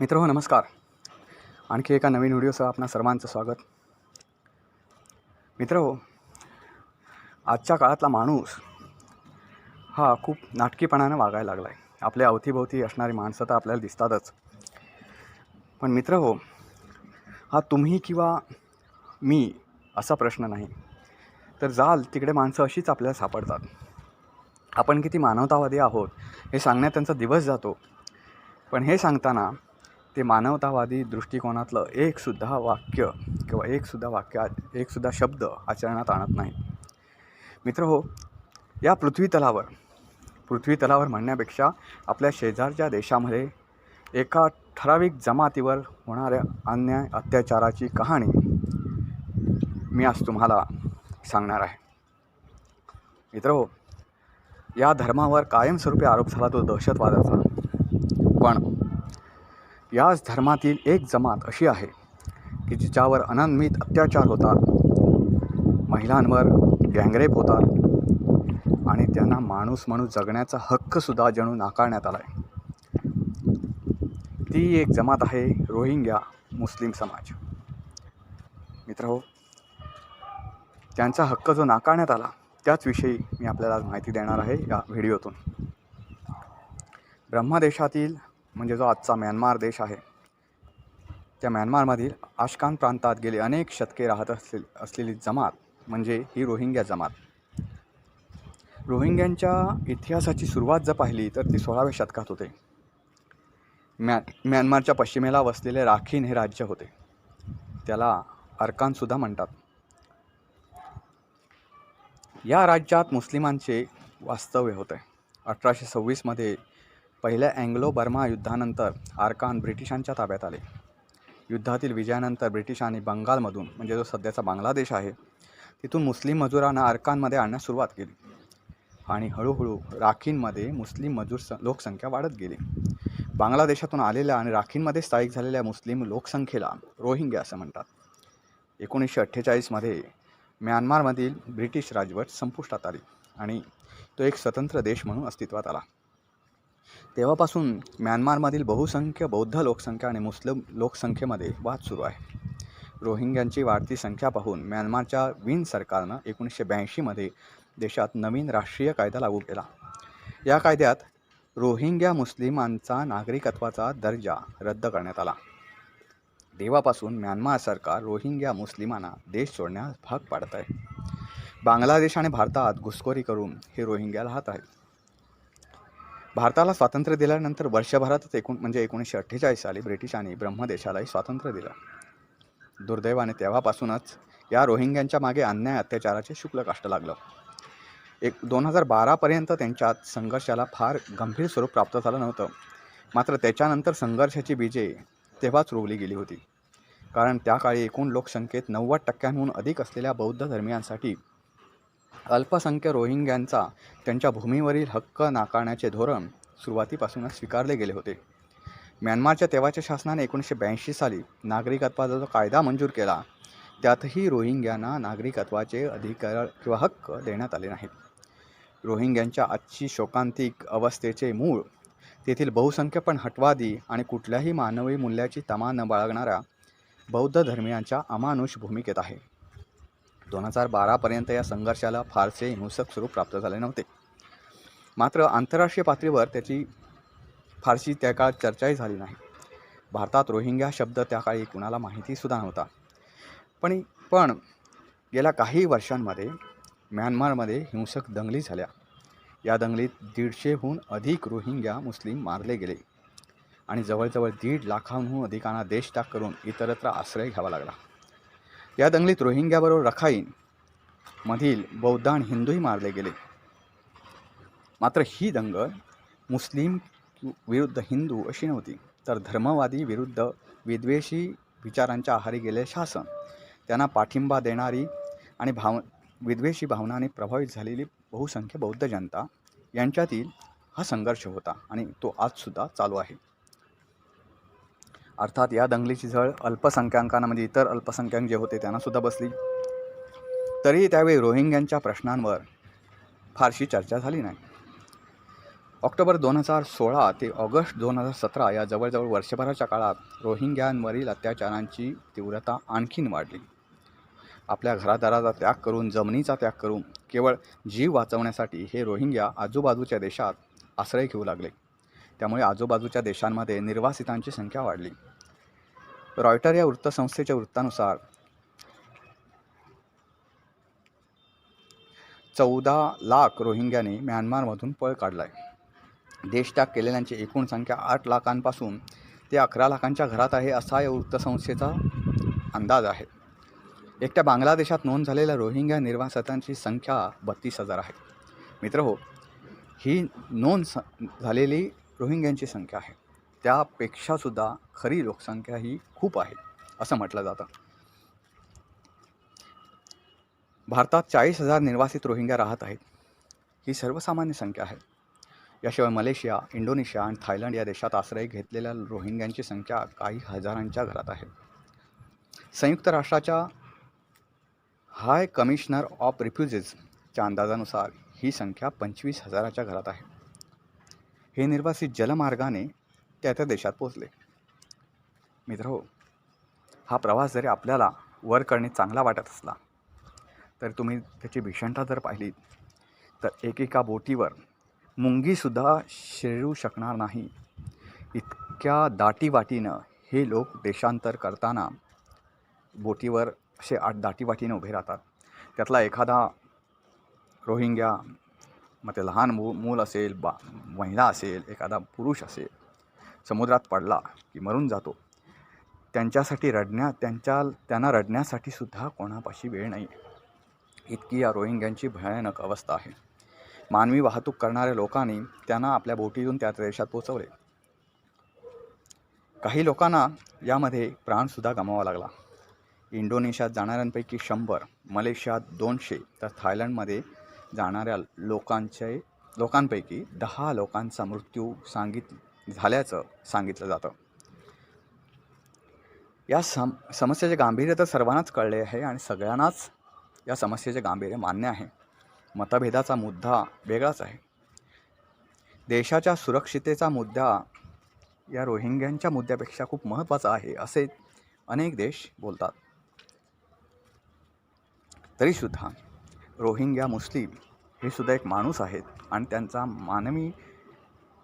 मित्रहो नमस्कार. आणखी एका नवीन व्हिडिओसह आपणा सर्वांचं स्वागत. मित्रहो, आजच्या काळातला माणूस हा खूप नाटकीपणानं वागायला लागला आहे. आपल्या अवतीभोवती असणारी माणसं तर आपल्याला दिसतातच, पण मित्रहो, हा तुम्ही किंवा मी असा प्रश्न नाही, तर जाल तिकडे माणसं अशीच आपल्याला सापडतात. आपण किती मानवतावादी आहोत हे सांगण्यात त्यांचा दिवस जातो, पण हे सांगताना ते मानवतावादी दृष्टिकोनातलं एकसुद्धा वाक्य किंवा एकसुद्धा शब्द आचरणात आणत नाही. मित्रहो, या पृथ्वी तलावर म्हणण्यापेक्षा आपल्या शेजारच्या देशामध्ये एका ठराविक जमातीवर होणाऱ्या अन्याय अत्याचाराची कहाणी मी आज तुम्हाला सांगणार आहे. मित्रहो, या धर्मावर कायमस्वरूपी आरोप झाला तो दहशतवादाचा, पण याच धर्मातील एक जमात अशी आहे की जिच्यावर अनन्वित अत्याचार होतात, महिलांवर गँगरेप होतात आणि त्यांना माणूस म्हणून जगण्याचा हक्कसुद्धा जणू नाकारण्यात आला आहे. ती एक जमात आहे रोहिंग्या मुस्लिम समाज. मित्रहो, त्यांचा हक्क जो नाकारण्यात आला त्याचविषयी मी आपल्याला आज माहिती देणार आहे या व्हिडिओतून. ब्रह्मदेशातील म्हणजे जो आजचा म्यानमार देश आहे, त्या म्यानमारमधील आशकान प्रांतात गेली अनेक शतके राहत असलेली जमात म्हणजे ही रोहिंग्या जमात. रोहिंग्यांच्या इतिहासाची सुरुवात जर पाहिली तर ती 16व्या शतकात होते. म्यानमारच्या पश्चिमेला वसलेले राखीन हे राज्य होते, त्याला अर्कानसुद्धा म्हणतात. या राज्यात मुस्लिमांचे वास्तव्य होते. 1826मध्ये पहिल्या अँग्लो बर्मा युद्धानंतर अर्कान ब्रिटिशांच्या ताब्यात आले. युद्धातील विजयानंतर ब्रिटिशांनी बंगालमधून म्हणजे जो सध्याचा बांगलादेश आहे तिथून मुस्लिम मजुरांना अर्कानमध्ये आणण्यास सुरुवात केली आणि हळूहळू राखीनमध्ये मुस्लिम मजूर लोकसंख्या वाढत गेली. बांगलादेशातून आलेल्या आणि राखीनमध्ये स्थायिक झालेल्या मुस्लिम लोकसंख्येला रोहिंग्या असं म्हणतात. 1948मध्ये म्यानमारमधील ब्रिटिश राजवट संपुष्टात आली आणि तो एक स्वतंत्र देश म्हणून अस्तित्वात आला. तेव्हापासून म्यानमारमधील बहुसंख्य बौद्ध लोकसंख्या आणि मुस्लिम लोकसंख्येमध्ये वाद सुरू आहे. रोहिंग्यांची वाढती संख्या पाहून म्यानमारच्या विन सरकारनं 1982मध्ये देशात नवीन राष्ट्रीय कायदा लागू केला. या कायद्यात रोहिंग्या मुस्लिमांचा नागरिकत्वाचा दर्जा रद्द करण्यात आला. तेव्हापासून म्यानमार सरकार रोहिंग्या मुस्लिमांना देश सोडण्यास भाग पाडत आहे. बांगलादेश आणि भारतात घुसखोरी करून हे रोहिंग्या राहत आहेत. भारताला स्वातंत्र्य दिल्यानंतर वर्षभरातच 1948 साली ब्रिटिशांनी ब्रह्मदेशालाही स्वातंत्र्य दिलं. दुर्दैवाने तेव्हापासूनच या रोहिंग्यांच्या मागे अन्याय अत्याचाराचे शुक्ल काष्ट लागलं. 2012पर्यंत त्यांच्यात संघर्षाला फार गंभीर स्वरूप प्राप्त झालं नव्हतं. मात्र त्याच्यानंतर संघर्षाची बीजे तेव्हाच रोवली गेली होती, कारण त्या काळी एकूण लोकसंख्येत 90% अधिक असलेल्या बौद्ध धर्मियांसाठी अल्पसंख्य रोहिंग्यांचा त्यांच्या भूमीवरील हक्क नाकारण्याचे धोरण सुरुवातीपासूनच स्वीकारले गेले होते. म्यानमारच्या तेव्हाच्या शासनाने 1982 साली नागरिकत्वाचा जो कायदा मंजूर केला त्यातही रोहिंग्यांना नागरिकत्वाचे अधिकार किंवा हक्क देण्यात आले नाहीत. रोहिंग्यांच्या आजची शोकांतिक अवस्थेचे मूळ तेथील बहुसंख्य पण हटवादी आणि कुठल्याही मानवी मूल्याची तमा न बाळगणाऱ्या बौद्ध धर्मियांच्या अमानुष भूमिकेत आहे. 2012पर्यंत या संघर्षाला फारसे हिंसक स्वरूप प्राप्त झाले नव्हते. मात्र आंतरराष्ट्रीय पातळीवर त्याची फारशी त्या काळात चर्चाही झाली नाही. भारतात रोहिंग्या शब्द त्या काळी कुणाला माहितीसुद्धा नव्हता. पण गेल्या काही वर्षांमध्ये म्यानमारमध्ये हिंसक दंगली झाल्या. या दंगलीत 150हून अधिक रोहिंग्या मुस्लिम मारले गेले आणि जवळजवळ 1.5 लाखांहून अधिकांना देशत्याग करून इतरत्र आश्रय घ्यावा लागला. या दंगलीत रोहिंग्याबरोबर रखाईन मधील बौद्ध आणि हिंदूही मारले गेले. मात्र ही दंगल मुस्लिम विरुद्ध हिंदू अशी नव्हती, तर धर्मवादी विरुद्ध विद्वेषी विचारांच्या आहारी गेले शासन, त्यांना पाठिंबा देणारी आणि विद्वेषी भावनांनी प्रभावित झालेली बहुसंख्य बौद्ध जनता यांच्यातील हा संघर्ष होता आणि तो आजसुद्धा चालू आहे. अर्थात या दंगलीची झळ अल्पसंख्याकांना म्हणजे इतर अल्पसंख्याक जे होते त्यांनासुद्धा बसली. तरी त्यावेळी रोहिंग्यांच्या प्रश्नांवर फारशी चर्चा झाली नाही. ऑक्टोबर 2016 ते ऑगस्ट 2017 या जवळजवळ वर्षभराच्या काळात रोहिंग्यांवरील अत्याचारांची तीव्रता आणखीन वाढली. आपल्या घरादाराचा त्याग करून, जमिनीचा त्याग करून, केवळ जीव वाचवण्यासाठी हे रोहिंग्या आजूबाजूच्या देशात आश्रय घेऊ लागले. त्यामुळे आजूबाजूच्या देशांमध्ये निर्वासितांची संख्या वाढली. रॉयटर या वृत्तसंस्थेच्या वृत्तानुसार 14 लाख रोहिंग्याने म्यानमारमधून पळ काढलाय. देशत्याग केलेल्यांची एकूण संख्या 8 लाखांपासून ते 11 लाखांच्या घरात आहे, असा या वृत्तसंस्थेचा अंदाज आहे. एकट्या बांगलादेशात नोंद झालेल्या रोहिंग्या निर्वासितांची संख्या 32,000 आहे. मित्रहो, ही नोंद झालेली रोहिंग्यांची संख्या आहे. त्यापेक्षासुद्धा खरी लोकसंख्या ही खूप आहे असं म्हटलं जातं. भारतात 40,000 निर्वासित रोहिंग्या राहत आहेत. ही सर्वसामान्य संख्या आहे. याशिवाय मलेशिया, इंडोनेशिया आणि थायलंड या देशात आश्रय घेतलेल्या रोहिंग्यांची संख्या काही हजारांच्या घरात आहे. संयुक्त राष्ट्राच्या हाय कमिशनर ऑफ रिफ्युजीजच्या अंदाजानुसार ही संख्या 25,000च्या घरात आहे. हे निर्वासित जलमार्गाने त्या देशात पोचले. मित्रहो, हा प्रवास जरी आपल्याला वर करणे चांगला वाटत असला तर तुम्ही त्याची भीषणता जर पाहिली तर एकेका बोटीवर मुंगीसुद्धा शिरू शकणार नाही. इतक्या दाटीवाटीनं हे लोक देशांतर करताना बोटीवर असे दाटीवाटीनं उभे राहतात. त्यातला एखादा रोहिंग्या, मग ते लहान मूल असेल, महिला असेल, एखादा पुरुष असेल, समुद्रात पडला की मरून जातो. त्यांच्यासाठी त्यांना रडण्यासाठी सुद्धा कोणापाशी वेळ नाही. इतकी या रोहिंग्यांची भयानक अवस्था आहे. मानवी वाहतूक करणाऱ्या लोकांनी त्यांना आपल्या बोटीतून त्या देशात पोचवले. काही लोकांना यामध्ये प्राणसुद्धा गमावा लागला. इंडोनेशियात जाणाऱ्यांपैकी 100, मलेशियात 200, तर थायलंडमध्ये जाणाऱ्या लोकांपैकी 10 लोकांचा मृत्यू झाल्याचं सांगितलं जातं. या समस्येचे गांभीर्य तर सर्वांनाच कळले आहे आणि सगळ्यांनाच या समस्येचे गांभीर्य मान्य आहे. मतभेदाचा मुद्दा वेगळाच आहे. देशाच्या सुरक्षितेचा मुद्दा या रोहिंग्यांच्या मुद्द्यापेक्षा खूप महत्त्वाचा आहे असे अनेक देश बोलतात. तरीसुद्धा रोहिंग्या मुस्लिम हे सुद्धा एक माणूस आहेत आणि त्यांचा मानवी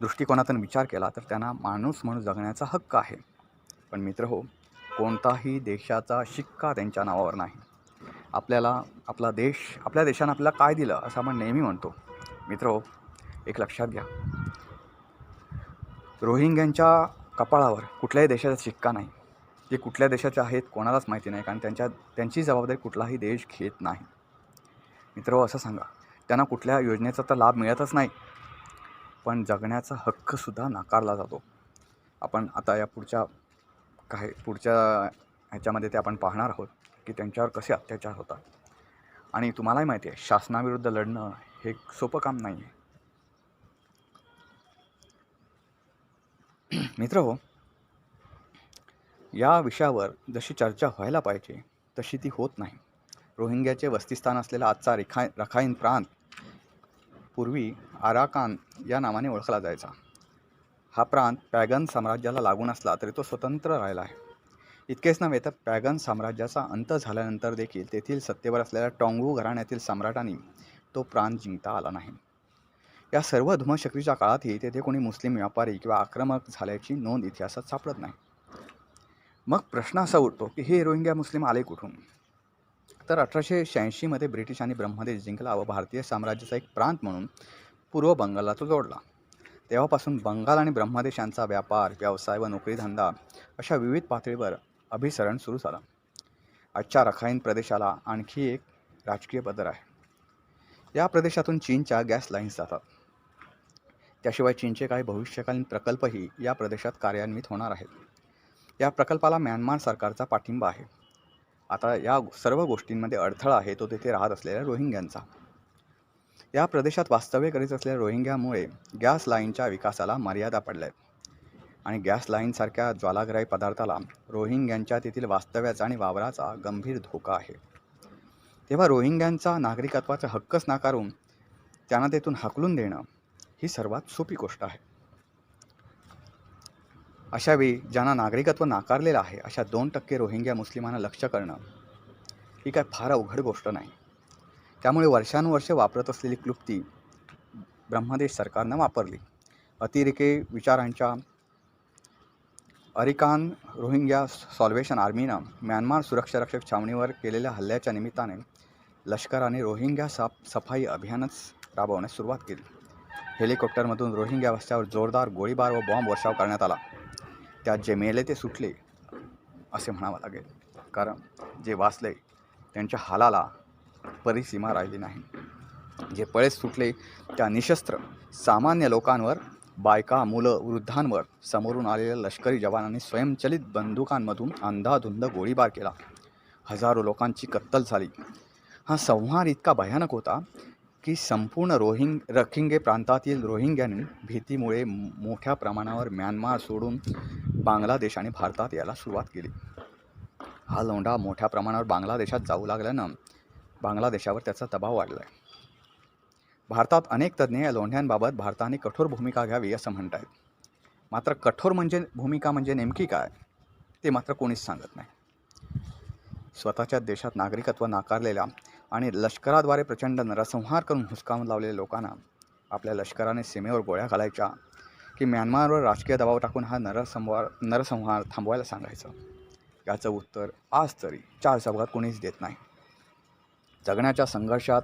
दृष्टिकोनातून विचार केला तर त्यांना माणूस म्हणून जगण्याचा हक्क आहे. पण मित्रहो, कोणताही देशाचा शिक्का त्यांच्या नावावर नाही. आपल्या देशानं आपल्याला काय दिलं असं आपण नेहमी म्हणतो. मित्रहो, एक लक्षात घ्या, रोहिंग्यांच्या कपाळावर कुठल्याही देशाचा शिक्का नाही. ते कुठल्या देशाचे आहेत कोणालाच माहिती नाही, कारण त्यांची जबाबदारी कुठलाही देश घेत नाही. मित्रहो, असं सांगा, त्यांना कुठल्या योजनेचा तर लाभ मिळतच नाही, पण जगण्याचा हक्कसुद्धा नाकारला जातो. आपण आता या पुढच्या ह्याच्यामध्ये ते आपण पाहणार आहोत की त्यांच्यावर कसे अत्याचार होतात. आणि तुम्हालाही माहिती आहे, शासनाविरुद्ध लढणं हे सोपं काम नाही आहे. मित्रहो, या विषयावर जशी चर्चा व्हायला पाहिजे तशी ती होत नाही. रोहिंग्याचे वस्तीस्थान असलेला आजचा रखाईन प्रांत पूर्वी आराकान या नावाने ओळखला जायचा. हा प्रांत पॅगन साम्राज्याला लागून असला तरी तो स्वतंत्र राहिला आहे. इतकेच नव्हे तर पॅगन साम्राज्याचा अंत झाल्यानंतर देखील तेथील सत्तेवर असलेल्या टॉंगू घराण्यातील सम्राटांनी तो प्रांत जिंकता आला नाही. या सर्व धुमशक्तीच्या काळातही तेथे कोणी मुस्लिम व्यापारी किंवा आक्रमक झाल्याची नोंद इतिहासात सापडत नाही. मग प्रश्न असा उठतो की हे रोहिंग्या मुस्लिम आले कुठून? तर 1886 ब्रिटिशांनी ब्रह्मदेश जिंकला व भारतीय साम्राज्याचा एक प्रांत म्हणून पूर्व बंगालला तो जोडला. तेव्हापासून बंगाल आणि ब्रह्मदेश यांचा व्यापार, व्यवसाय व नोकरीधंदा अशा विविध पातळीवर अभिसरण सुरू झालं. आजच्या रखाईन प्रदेशाला आणखी एक राजकीय पदर आहे. या प्रदेशातून चीनच्या गॅस लाईन्स जातात. त्याशिवाय चीनचे काही भविष्यकालीन प्रकल्पही या प्रदेशात कार्यान्वित होणार आहेत. या प्रकल्पाला म्यानमार सरकारचा पाठिंबा आहे. आता या सर्व गोष्टींमध्ये अडथळा आहे तो तेथे राहत असलेल्या रोहिंग्यांचा. या प्रदेशात वास्तव्य करीत असलेल्या रोहिंग्यामुळे गॅस लाईनच्या विकासाला मर्यादा पडल्या आहेत आणि गॅस लाईनसारख्या ज्वालाग्राही पदार्थाला रोहिंग्यांच्या तेथील वास्तव्याचा आणि वावराचा गंभीर धोका आहे. तेव्हा रोहिंग्यांचा नागरिकत्वाचा हक्कच नाकारून त्यांना तेथून हाकलून देणं ही सर्वात सोपी गोष्ट आहे. अशावेळी ज्यांना नागरिकत्व नाकारलेलं आहे अशा 2% रोहिंग्या मुस्लिमांना लक्ष्य करणं ही काय फार अवघड गोष्ट नाही. त्यामुळे वर्षानुवर्षे वापरत असलेली क्लुप्ती ब्रह्मदेश सरकारनं वापरली. अतिरेकी विचारांच्या अरिकान रोहिंग्या सॉल्वेशन आर्मीनं म्यानमार सुरक्षारक्षक छावणीवर केलेल्या हल्ल्याच्या निमित्ताने लष्कराने रोहिंग्या सफाई अभियानच राबवण्यास सुरुवात केली. हेलिकॉप्टरमधून रोहिंग्या वस्त्यावर जोरदार गोळीबार व बॉम्ब वर्षाव करण्यात आला. त्यात जे मेले ते सुटले असे म्हणावं लागेल, कारण जे वाचले त्यांच्या हालाला परिसीमा राहिली नाही. जे पळेच सुटले त्या निशस्त्र सामान्य लोकांवर, बायका, मुलं, वृद्धांवर समोरून आलेल्या लष्करी जवानांनी स्वयंचलित बंदुकांमधून अंधाधुंद गोळीबार केला. हजारो लोकांची कत्तल झाली. हा संहार इतका भयानक होता की संपूर्ण रखिंगे प्रांतातील रोहिंग्यांनी भीतीमुळे मोठ्या प्रमाणावर म्यानमार सोडून बांगलादेश आणि भारतात यायला सुरुवात केली. हा लोंढा मोठ्या प्रमाणावर बांगलादेशात जाऊ लागल्यानं बांगलादेशावर त्याचा दबाव वाढला आहे. भारतात अनेक तज्ज्ञ या लोंढ्यांबाबत भारताने कठोर भूमिका घ्यावी असं म्हणत आहेत. मात्र कठोर भूमिका म्हणजे नेमकी काय ते मात्र कोणीच सांगत नाही. स्वतःच्या देशात नागरिकत्व नाकारलेल्या आणि लष्कराद्वारे प्रचंड नरसंहार करून हुसकावून लावलेल्या लोकांना आपल्या लष्कराने सीमेवर गोळ्या घालायच्या की म्यानमारवर राजकीय दबाव टाकून हा नरसंहार थांबवायला सांगायचं, याचं उत्तर आज तरी 4 चौघात कोणीच देत नाही. जगण्याच्या संघर्षात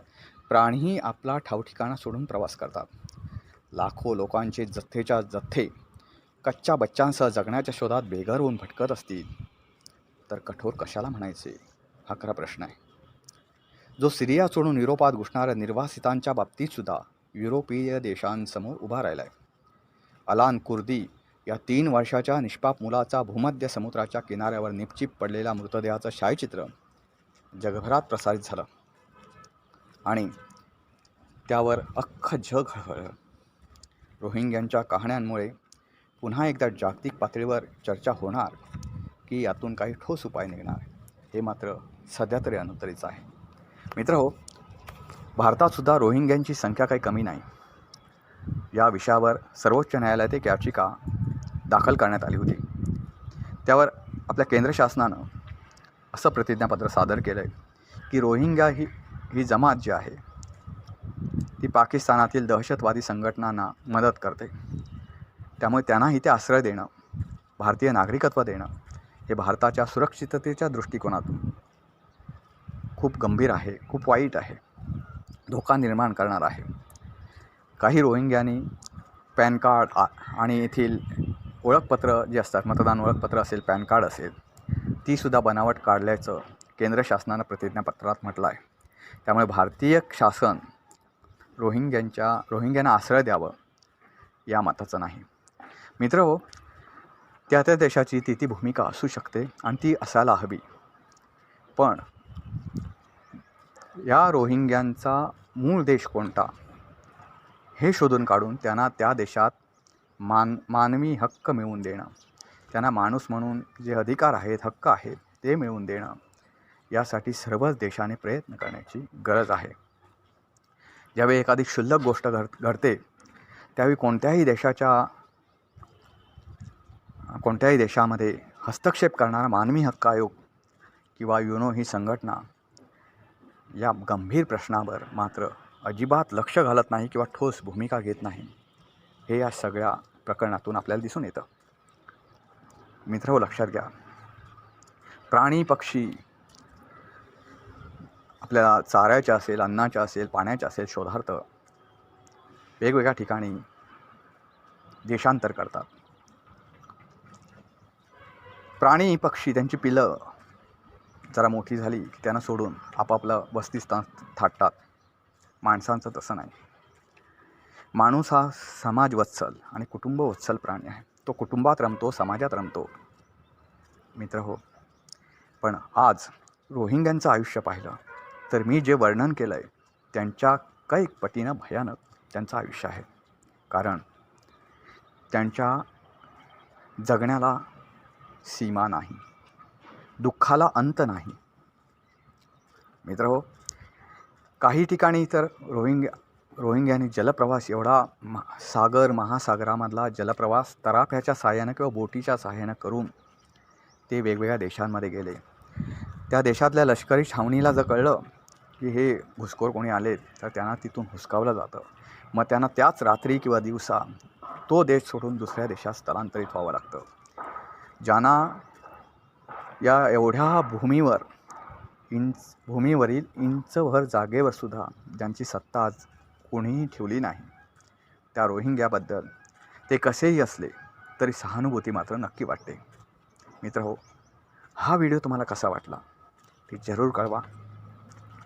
प्राणीही आपला ठावठिकाणा सोडून प्रवास करतात. लाखो लोकांचे जथ्थेच्या जथ्थे कच्च्या बच्चांसह जगण्याच्या शोधात बेघर होऊन भटकत असतील तर कठोर कशाला म्हणायचे हा खरा प्रश्न आहे. जो सिरिया सोडून युरोपात घुसणाऱ्या निर्वासितांच्या बाबतीतसुद्धा युरोपीय देशांसमोर उभा राहिला आहे. अलान कुर्दी या 3 वर्षाच्या निष्पाप मुलाचा भूमध्य समुद्राच्या किनाऱ्यावर निपचिप पडलेल्या मृतदेहाचं छायाचित्र जगभरात प्रसारित झालं आणि त्यावर अख्खं जग हळहळलं. रोहिंग्यांच्या कहाण्यांमुळे पुन्हा एकदा जागतिक पातळीवर चर्चा होणार की यातून काही ठोस उपाय निघणार हे मात्र सध्या तरी अनुत्तरीच आहे. मित्रहो, भारतातसुद्धा रोहिंग्यांची संख्या काही कमी नाही. या विषयावर सर्वोच्च न्यायालयात एक याचिका दाखल करण्यात आली होती. त्यावर आपल्या केंद्र शासनानं असं प्रतिज्ञापत्र सादर केलं आहे की रोहिंग्या ही जमात जी आहे ती पाकिस्तानातील दहशतवादी संघटनांना मदत करते. त्यामुळे त्यांनाही ते आश्रय देणं, भारतीय नागरिकत्व देणं हे भारताच्या सुरक्षिततेच्या दृष्टिकोनातून खूप गंभीर आहे, खूप वाईट आहे, धोका निर्माण करणार आहे. काही रोहिंग्यांनी पॅन कार्ड आणि येथील ओळखपत्र जे असतात, मतदान ओळखपत्र असेल, पॅन कार्ड असेल, तीसुद्धा बनावट काढल्याचं केंद्र शासनानं प्रतिज्ञापत्रात म्हटलं आहे. त्यामुळे भारतीय शासन रोहिंग्यांना आश्रय द्यावं या मताचं नाही. मित्रहो, त्या देशाची ती भूमिका असू शकते आणि ती असायला हवी. पण या रोहिंग्यांचा मूळ देश कोणता हे शोधून काढून त्यांना त्या देशात मानवी हक्क मिळवून देणं, त्यांना माणूस म्हणून जे अधिकार आहेत, हक्क आहेत ते मिळवून देणं, यासाठी सर्वच देशाने प्रयत्न करण्याची गरज आहे. ज्यावेळी एखादी क्षुल्लक गोष्ट घडते त्यावेळी कोणत्याही देशामध्ये हस्तक्षेप करणारा मानवी हक्क आयोग किंवा युनो ही संघटना या गंभीर प्रश्नावर मात्र अजिबात लक्ष घालत नाही किंवा ठोस भूमिका घेत नाही. हे या सगळ्या प्रकरणातून आपल्याला दिसून येतं. मित्रहो, लक्षात घ्या, प्राणी पक्षी आपल्याला चाऱ्याच्या असेल, अन्नाच्या असेल, पाण्याच्या असेल शोधार्थ वेगवेगळ्या ठिकाणी देशांतर करतात. प्राणी पक्षी त्यांची पिलं जरा मोठी झाली की त्यांना सोडून आपापलं वसतिस्थान थाटतात. माणसांचं तसं नाही. माणूस हा समाजवत्सल आणि कुटुंबवत्सल प्राणी आहे. तो कुटुंबात रमतो, समाजात रमतो. मित्र हो, पण आज रोहिंग्यांचं आयुष्य पाहिलं तर मी जे वर्णन केलं आहे त्यांच्या कैक पटीनं भयानक त्यांचं आयुष्य आहे. कारण त्यांच्या जगण्याला सीमा नाही, दुःखाला अंत नाही. मित्र हो, काही ठिकाणी तर रोहिंग्यानी जलप्रवास एवढा महासागरामधला जलप्रवास तराफ्याच्या साहाय्यानं किंवा बोटीच्या साहाय्यानं करून ते वेगवेगळ्या देशांमध्ये गेले. त्या देशातल्या लष्करी छावणीला जर कळलं की हे घुसखोर कोणी आले तर त्यांना तिथून हुसकावलं जातं. मग त्यांना त्याच रात्री किंवा दिवसा तो देश सोडून दुसऱ्या देशात स्थलांतरित व्हावं लागतं. ज्यांना या एवढ्या भूमीवरील इंचभर जागेवर सुद्धा ज्यांची सत्ता आज कोणीही ठेवली नाही, त्या रोहिंग्याबद्दल ते कसेही असले तरी सहानुभूती मात्र नक्की वाटते. मित्रहो, हा व्हिडिओ तुम्हाला कसा वाटला ते जरूर कळवा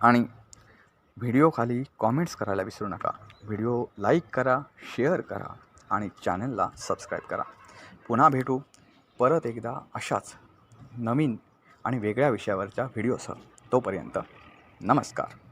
आणि व्हिडिओ खाली कॉमेंट्स करायला विसरू नका. व्हिडिओ लाईक करा, शेअर करा आणि चॅनलला सबस्क्राईब करा. पुन्हा भेटू परत एकदा अशाच नवीन आणि वेगळ्या विषयावरच्या व्हिडिओसह. तोपर्यंत नमस्कार.